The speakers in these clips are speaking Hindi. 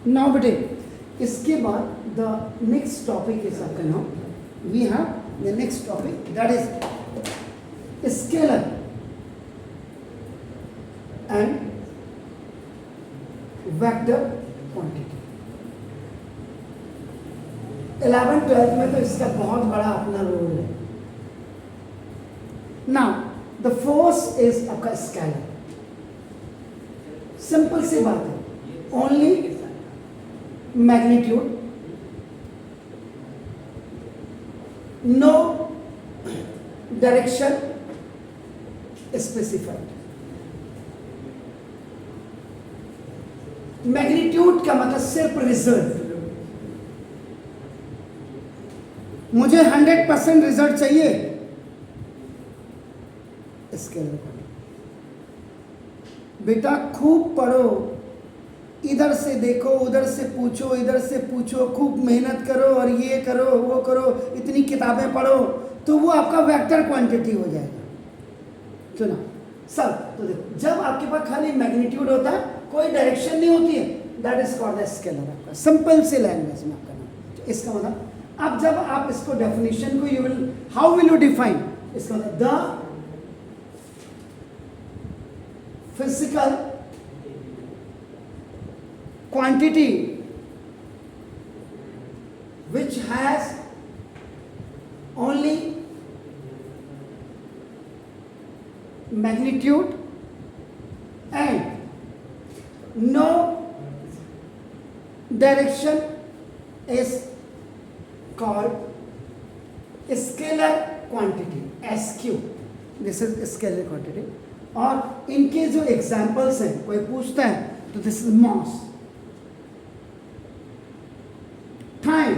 नाउ बेटे इसके बाद द नेक्स्ट टॉपिक इज आपका now we have the next topic that is scalar and vector quantity. 11th-12th में तो इसका बहुत बड़ा अपना रोल है। नाउ द फोर्स इज आपका स्केलर। सिंपल सी बात है, only magnitude, no direction specified. Magnitude का मतलब सिर्फ रिजल्ट। मुझे 100% रिजल्ट चाहिए, स्केलर पढ़ो। बेटा खूब पढ़ो, इधर से देखो, उधर से पूछो, इधर से पूछो, खूब मेहनत करो और ये करो वो करो, इतनी किताबें पढ़ो तो वो आपका वेक्टर क्वांटिटी हो जाएगा। सुना सब? तो देखो जब आपके पास खाली मैग्नीट्यूड होता है, कोई डायरेक्शन नहीं होती है, that is called the scalar. आपका सिंपल सी लैंग्वेज में आपका नाम। तो इसका मतलब अब जब आप इसको डेफिनेशन को you will how will you define, इसका मतलब the physical quantity which has only magnitude and no direction is called scalar quantity, SQ. This is scalar quantity. और इनके जो एग्जाम्पल्स हैं, कोई पूछता है तो this is mass, time,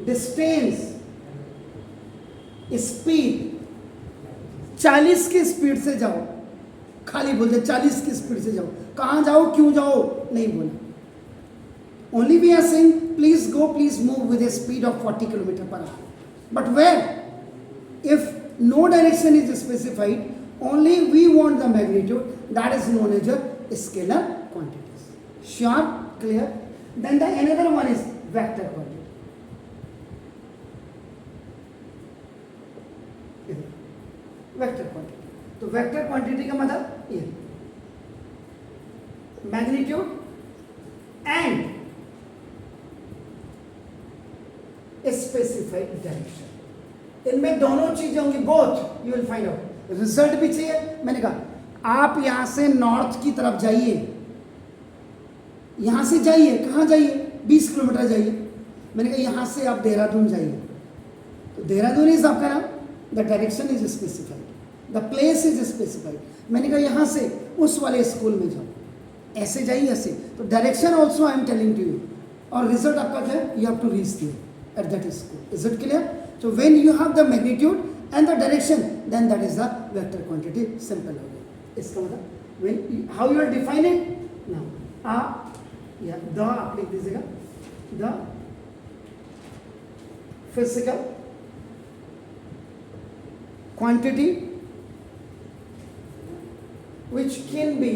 distance, speed. 40 की स्पीड से जाओ, खाली बोल दे 40 की स्पीड से जाओ, कहां जाओ क्यों जाओ नहीं बोला। Only we are saying please go, please move with a speed of 40 km/h। But where if no direction is specified, only we want the magnitude, that is known as a scalar quantities. Sure? Clear? Then the another one is vector quantity. Vector quantity. तो vector quantity का मतलब ये magnitude and specified direction। इनमें दोनों चीजें होंगी, both you will find out. Result भी चाहिए, मैंने कहा आप यहां से नॉर्थ की तरफ जाइए, यहां से जाइए, कहां जाइए 20 किलोमीटर जाइए। मैंने कहा यहां से आप देहरादून जाइए, तो देहरादून इज आपका नाम, the direction is specified, the place is specified. मैंने कहा यहां से उस वाले स्कूल में जाओ, ऐसे जाइए ऐसे, तो direction also I am telling to you, और रिजल्ट आपका क्या है, you have to reach there at that school. Is it clear? So when you have the magnitude and the direction, then that is the vector quantity. Simple हो गया। इसका मतलब when how you will define it now, या the आप लिख दीजिएगा, the physical quantity which can be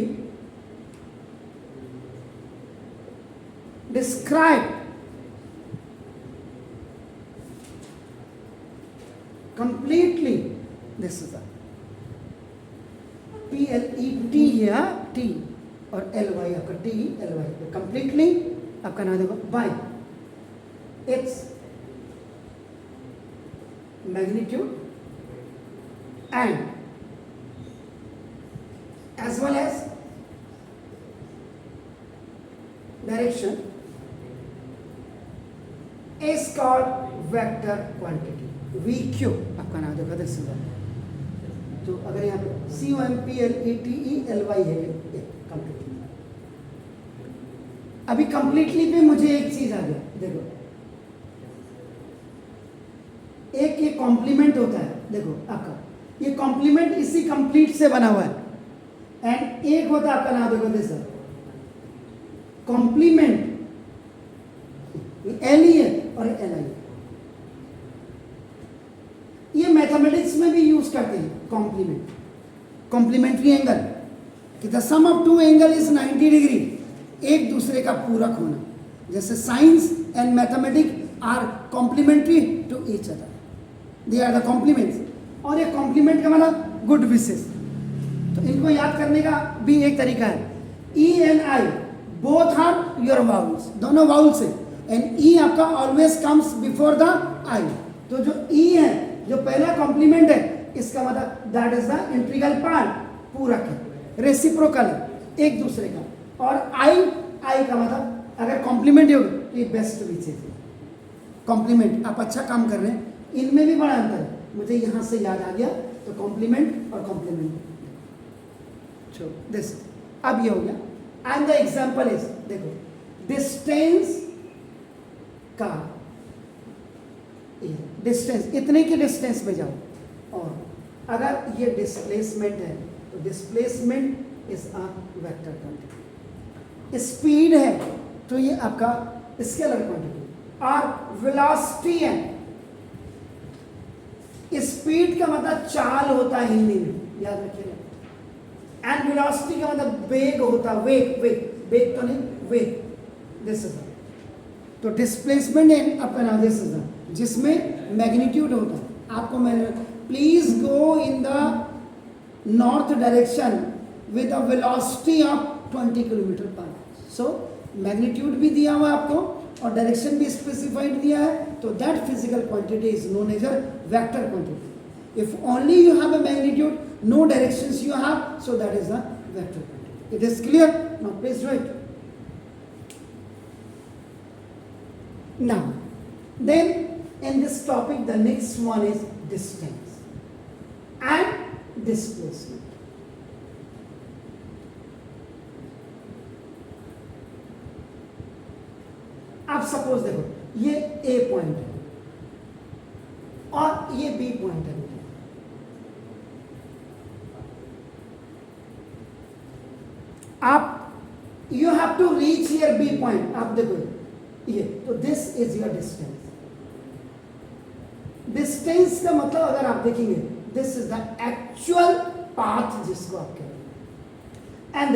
described completely, this is a PLET here, T और LY आपका TELY, तो completely आपका नाम देखो by its magnitude and as well as direction is called vector quantity, VQ आपका नाम देखो दिस इज। तो अगर यहाँ पे COMPLETELY है ये कंप्लीटली। अभी कंप्लीटली पे मुझे एक चीज आ गया, देखो एक ये कॉम्प्लीमेंट होता है, देखो आपका ये कॉम्प्लीमेंट इसी कंप्लीट से बना हुआ है, एंड एक होता है आपका नाम देखो दिस कॉम्प्लीमेंट, एल ही है और एल आई। ये मैथमेटिक्स में भी यूज करते हैं कॉम्प्लीमेंट, कॉम्प्लीमेंट्री एंगल कि the sum of two angle is 90 degree, एक दूसरे का पूरक होना, जैसे science and mathematics are complementary to each other, they are the complements. और ये कॉम्प्लीमेंट का मतलब गुड विशेस। तो इनको याद करने का भी एक तरीका है, E and I both are your vowels, दोनों वाउल्स है, एंड ई आपका always comes before the I. तो जो ई है, जो पहला कॉम्प्लीमेंट है, इसका मतलब that is the integral part, पूरक है, रेसिप्रोकल है एक दूसरे का। और आई का मतलब अगर कॉम्प्लीमेंट हो तो ये बेस्ट विशेष है, कॉम्प्लीमेंट, आप अच्छा काम कर रहे हैं, इनमें भी बड़ा अंतर है, मुझे यहां से याद आ गया। तो कॉम्प्लीमेंट और कॉम्प्लीमेंट, दिस, अब ये हो गया। एंड द एग्जांपल इज, देखो डिस्टेंस का, डिस्टेंस, इतने की डिस्टेंस पे जाओ, और अगर ये डिस्प्लेसमेंट है तो displacement is a vector quantity. Speed है तो ये आपका स्केलर क्वांटिटी, और वेलोसिटी है, स्पीड का मतलब चाल होता है हिंदी में, याद रखिएगा। एंड वेलोसिटी का मतलब वेग होता है, वेग तो नहीं, वेग, दिस इज। तो डिस्प्लेसमेंट इन अपना दिस इज, जिसमें मैग्नीट्यूड होता है। आपको मैंने, please go in the north direction with a velocity of 20 kilometre per hour. So magnitude भी दिया हुआ आपको और डायरेक्शन भी स्पेसिफाइड दिया है, तो that physical quantity is known as a vector quantity. If only you have a magnitude, no directions you have, so that is the vector quantity. It is clear? Now please do it. Now, then in this topic, the next one is distance and displacement. आप सपोज देखो, ये A पॉइंट है और ये B पॉइंट है। आप, you have to reach here B point, आप देखो ये, तो this is your distance. Distance का मतलब अगर आप देखेंगे, this is the actual path जिसको आप कहते हैं, एंड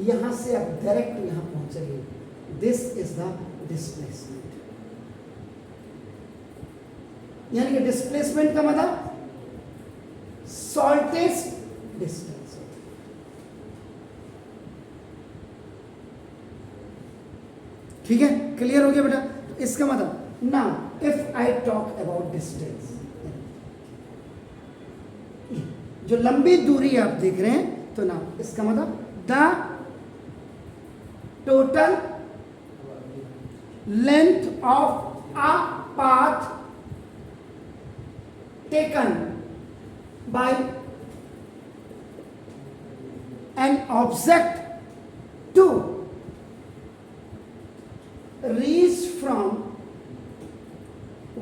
यहां से आप डायरेक्ट यहां पहुंचेंगे, दिस इज द डिस्प्लेसमेंट। यानी कि डिस्प्लेसमेंट का मतलब शॉर्टेस्ट डिस्टेंस। ठीक है, क्लियर हो गया बेटा? तो इसका मतलब, now if I talk about distance, जो लंबी दूरी आप देख रहे हैं, तो ना इसका मतलब the total length of a path taken by an object to reach from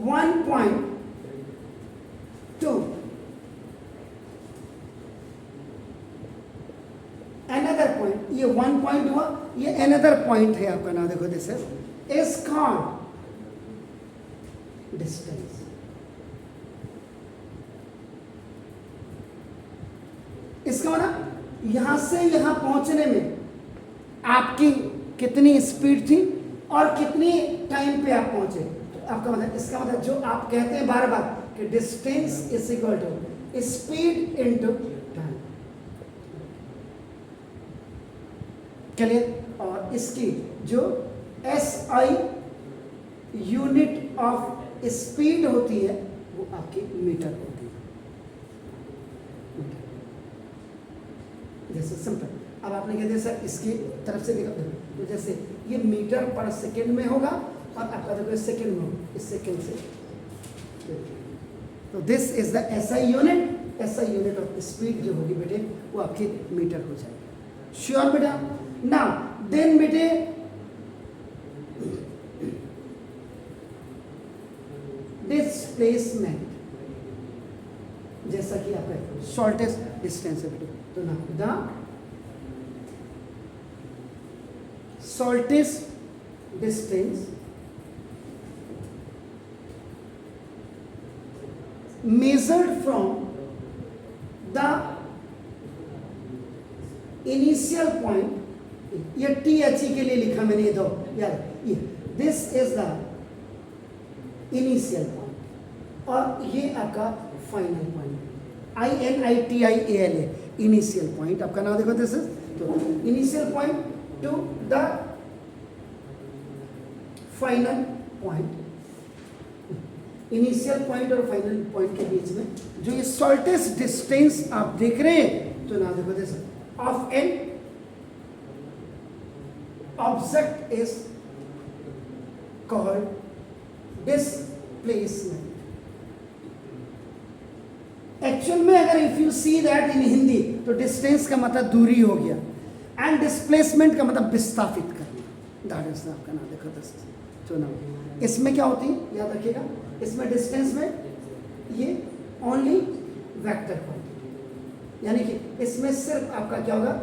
one point to another point। ये one point हुआ, ये another point है आपका, ना देखो, दिस is called distance। इसका मतलब यहां से यहां पहुंचने में आपकी कितनी स्पीड थी और कितनी टाइम पे आप पहुंचे। तो आपका मतलब, इसका मतलब जो आप कहते हैं बार बार कि distance is equal to speed into time. Clear? और इसकी जो SI यूनिट ऑफ स्पीड होती है, वो आपकी मीटर होती है। जैसे सिंपल, अब आपने कहते सर इसकी तरफ से देखा, तो जैसे ये मीटर पर सेकेंड में होगा और आपका देखो सेकेंड में होगा, इस सेकेंड से। तो this is the SI unit. SI unit of speed जो होगी बेटे, वो आपकी मीटर हो जाएगी। श्योर बेटा? नाउ देन बेटे, डिस्प्लेसमेंट, जैसा कि आपका शॉर्टेस्ट डिस्टेंस है बेटे, तो ना the shortest distance measured from the initial point ये टी एच ई के लिए लिखा मैंने, ये दो यार, ये this is the initial point और ये आपका final point, INITIAL, initial point आपका नाम देखो, दिस इज तो initial point two the final point, initial point और फाइनल पॉइंट के बीच में जो ये शॉर्टेस्ट डिस्टेंस आप देख रहे हैं, तो नाम देखो this of an object is called displacement. Actual में अगर if you see that in Hindi तो डिस्टेंस का मतलब दूरी हो गया एंड डिस्प्लेसमेंट का मतलब विस्थापित करना, दैट इज आपका नाम देखो दिस तो नाम। इसमें क्या होती है याद रखिएगा, इसमें डिस्टेंस में ये ओनली वेक्टर क्वांटिटी, यानी कि इसमें सिर्फ आपका क्या होगा,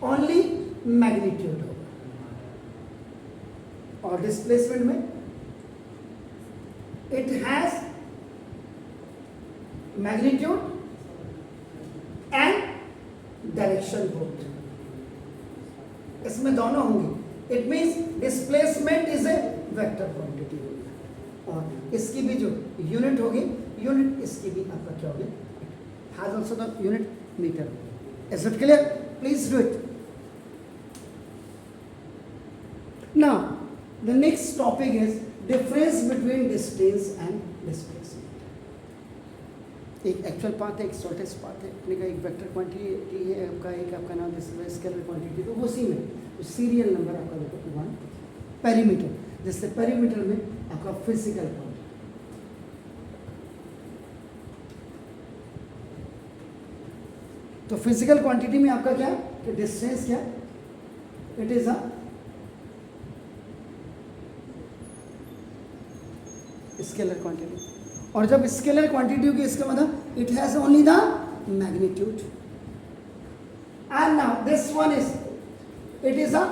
ओनली मैग्नीट्यूड होगा, और डिस्प्लेसमेंट में it has magnitude and direction both, इसमें दोनों होंगे। It means displacement is a vector quantity होगी, और इसकी भी जो यूनिट होगी, यूनिट इसकी भी आपका क्या होगी, has also the unit metre. Is it clear? Please do it. Now the next topic is difference between distance and displacement. एक एक्चुअल पाथ है, एक शॉर्टेस्ट पाथ है, अपने का एक वेक्टर क्वांटिटी है आपका, एक आपका नाम स्केलर क्वांटिटी, तो उसी में तो सीरियल नंबर आपका देखो 1 पेरीमीटर, जिससे पेरीमीटर में आपका फिजिकल क्वांटिटी, तो फिजिकल क्वांटिटी में आपका क्या कि डिस्टेंस क्या, it is a scalar quantity, और जब स्केलर क्वांटिटी होगी इसका मतलब it has only the magnitude. And now this one is it is a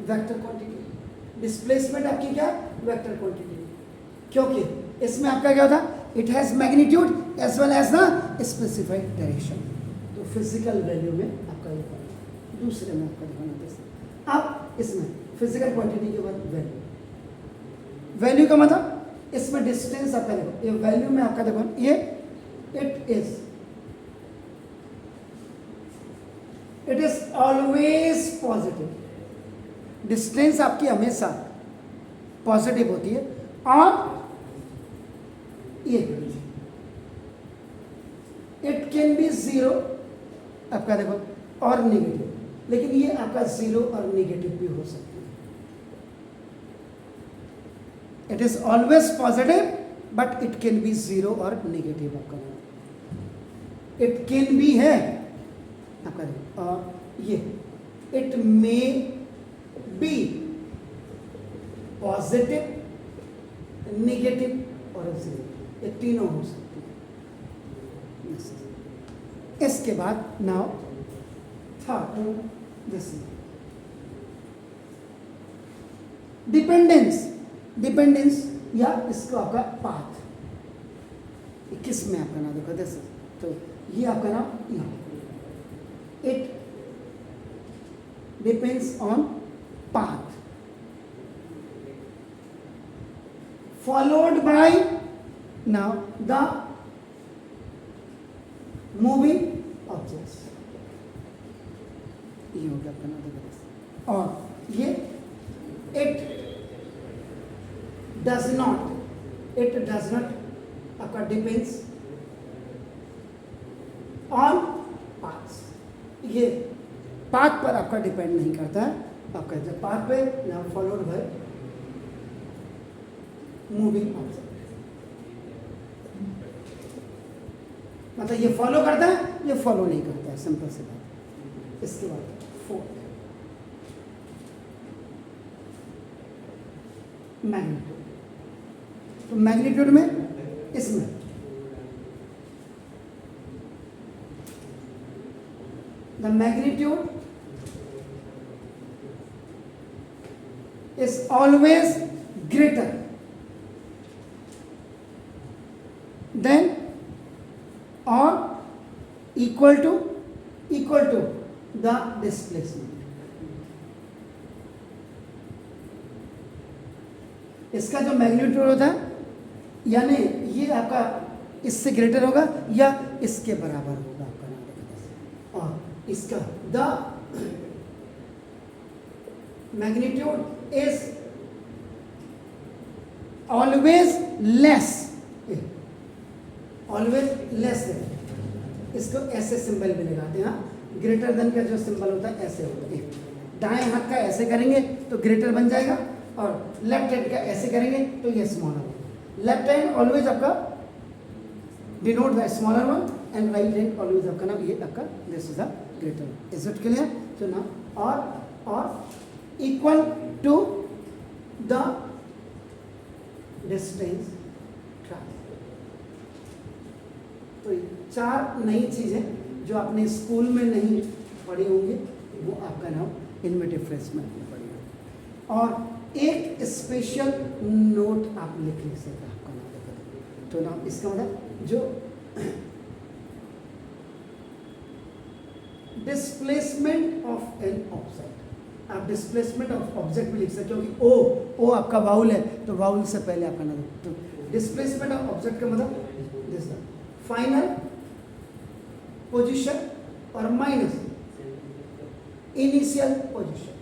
vector quantity. Displacement आपकी क्या, वेक्टर क्वांटिटी, क्योंकि इसमें आपका क्या होता, it has magnitude as well as the specified direction. तो फिजिकल वैल्यू में आपका ये पॉइंट, दूसरे में आपका दिखाना था। अब इसमें फिजिकल क्वांटिटी के बाद वैल्यू, वैल्यू का मतलब इसमें डिस्टेंस आपका देखो, ये वैल्यू में आपका देखो, ये it is always positive, distance आपकी हमेशा पॉजिटिव होती है, और ये इट कैन बी जीरो आपका देखो और नेगेटिव, लेकिन ये आपका जीरो और नेगेटिव भी हो सकता है। It is always positive but it can be zero और नेगेटिव आपका, इट कैन बी है आपका, और ये it may be positive, negative और जीरो, ये तीनों हो सकते हैं। इसके बाद now third this dependence, dependence या इसको आपका पाथ, किस में आपका नाम देखो दिस, तो ये आपका नाम यहाँ, it depends on path followed by now the moving objects, ये हो गया आपका नाम देखो, और ये इट does not आपका डिपेंड्स ऑन पाथ्स, ये पाथ पर आपका डिपेंड नहीं करता है आपका, जब पाथ पे ना फॉलोड बाय मूविंग ऑब्जेक्ट, मतलब ये फॉलो करता है, ये फॉलो नहीं करता है, सिंपल सी बात। इसके बाद फोर्थ मैग्नीट्यूड, तो मैग्नीट्यूड में इसमें the magnitude is always greater than और इक्वल टू द डिस्प्लेसमेंट, इसका जो मैग्नीट्यूड होता है यानी ये आपका इससे ग्रेटर होगा या इसके बराबर होगा आपका नाम, और इसका the magnitude is always less, always less है। इसको ऐसे सिंबल भी लगाते हैं, ग्रेटर देन का जो सिंबल होता है ऐसे होता है। दाएं हाथ का ऐसे करेंगे तो ग्रेटर बन जाएगा, और लेफ्ट हैंड का ऐसे करेंगे तो ये स्मॉलर होगा। लेफ्ट हैंड ऑलवेज आपका denote the smaller one and right hand always आपका नाम ये आपका this is the greater one. Is it clear? तो नाउ और equal to the distance travel. तो 4 नई चीजें जो आपने स्कूल में नहीं पढ़ी होंगी वो आपका नाम इनमें डिफरेंस में आपने पढ़ी होगी, और एक स्पेशल नोट आप लिख ले सकते आपका नाम लिख। तो नाम इसका मतलब जो डिस्प्लेसमेंट ऑफ एन ऑब्जेक्ट, आप डिस्प्लेसमेंट ऑफ ऑब्जेक्ट भी लिख सकते हो, क्योंकि ओ आपका वाउल है तो वाउल से पहले आपका नाम। तो डिस्प्लेसमेंट ऑफ ऑब्जेक्ट का मतलब दिस फाइनल पोजीशन और minus initial position.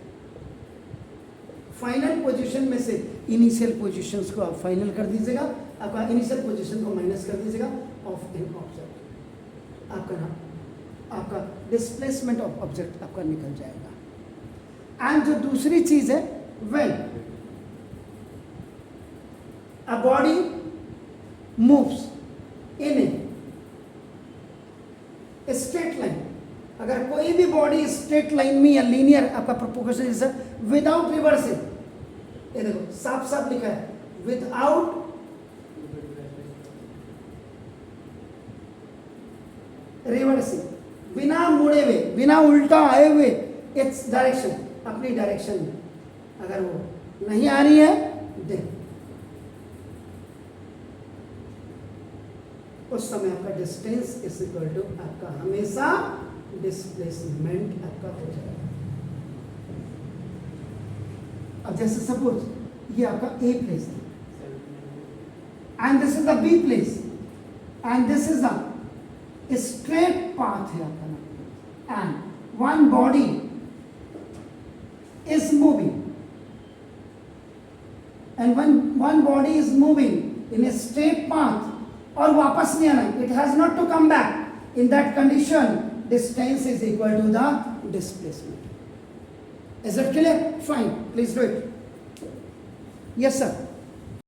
Final position में से इनिशियल पोजीशंस को आप फाइनल कर दीजिएगा, आपका इनिशियल पोजीशन को माइनस कर दीजिएगा ऑफ एन ऑब्जेक्ट, आपका नाम आपका डिस्प्लेसमेंट ऑफ ऑब्जेक्ट आपका निकल जाएगा। एंड जो दूसरी चीज है when a body moves in a straight line, अगर कोई भी बॉडी स्ट्रेट लाइन में या लीनियर आपका प्रोपोगेशन जैसा विदाउट रिवर्सिंग, ये देखो साफ साफ लिखा है विदाउट रिवर्सिंग, बिना मुड़े हुए, बिना उल्टा आए हुए, इट्स डायरेक्शन, अपनी डायरेक्शन में अगर वो नहीं आ रही है देन उस समय आपका डिस्टेंस इज इक्वल टू आपका हमेशा डिस्प्लेसमेंट आपका हो जाएगा। अब जैसे सपोज ये आपका ए प्लेस है and this is the B place and this is the straight path है आपका नाम, and one body is moving, and when one body is moving in a straight path और वापस नहीं आना, it has not to come back, in that condition distance is equal to the displacement. Is it clear? Fine, please do it. Yes sir.